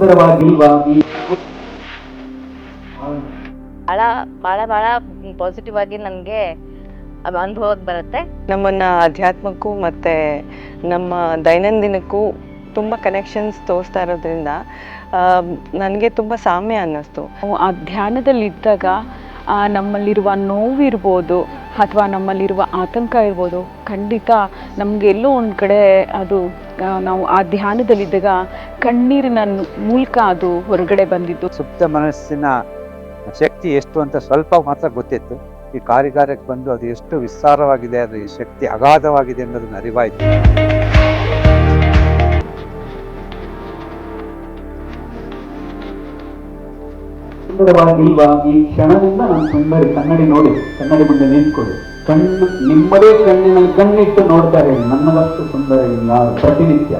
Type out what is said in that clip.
ಸುಂದರವಾಗಿಲ್ವಾ? ಭಾಳ ಭಾಳ ಭಾಳ ಪಾಸಿಟಿವ್ ಆಗಿ ನನಗೆ ಅನುಭವಕ್ಕೆ ಬರುತ್ತೆ. ನಮ್ಮನ್ನು ಅಧ್ಯಾತ್ಮಕ್ಕೂ ಮತ್ತು ನಮ್ಮ ದೈನಂದಿನಕ್ಕೂ ತುಂಬ ಕನೆಕ್ಷನ್ಸ್ ತೋರಿಸ್ತಾ ಇರೋದ್ರಿಂದ ನನಗೆ ತುಂಬ ಸಾಮ್ಯ ಅನ್ನಿಸ್ತು. ಆ ಧ್ಯಾನದಲ್ಲಿದ್ದಾಗ ನಮ್ಮಲ್ಲಿರುವ ನೋವಿರ್ಬೋದು ಅಥವಾ ನಮ್ಮಲ್ಲಿರುವ ಆತಂಕ ಇರ್ಬೋದು, ಖಂಡಿತ ನಮಗೆಲ್ಲೋ ಒಂದು ಕಡೆ ಅದು ನಾವು ಆ ಧ್ಯಾನದಲ್ಲಿದ್ದಾಗ ಕಣ್ಣೀರಿನ ಮೂಲಕ ಅದು ಹೊರಗಡೆ ಬಂದಿದ್ದು. ಸುಪ್ತ ಮನಸ್ಸಿನ ಶಕ್ತಿ ಎಷ್ಟು ಅಂತ ಸ್ವಲ್ಪ ಮಾತ್ರ ಗೊತ್ತಿತ್ತು. ಈ ಕಾರ್ಯಕ್ಕೆ ಬಂದು ಅದು ಎಷ್ಟು ವಿಸ್ತಾರವಾಗಿದೆ, ಅದು ಈ ಶಕ್ತಿ ಅಗಾಧವಾಗಿದೆ ಅನ್ನೋದನ್ನ ಅರಿವಾಯಿತು. ಸುಂದರವಾಗಿಲ್ವಾ? ಈ ಕ್ಷಣದಿಂದ ನಾನು ಸುಂದರಿ ಕನ್ನಡಿ ನೋಡಿ, ಕನ್ನಡಿ ಮುಂದೆ ನಿಂತ್ಕೊಳ್ಳಿ, ಕಣ್ಣು ನಿಮ್ಮದೇ ಕಣ್ಣಿನಲ್ಲಿ ಕಣ್ಣಿಟ್ಟು ನೋಡ್ತಾರೆ, ನನ್ನದಷ್ಟು ಸುಂದರ ಇಲ್ಲ ಪ್ರತಿನಿತ್ಯ.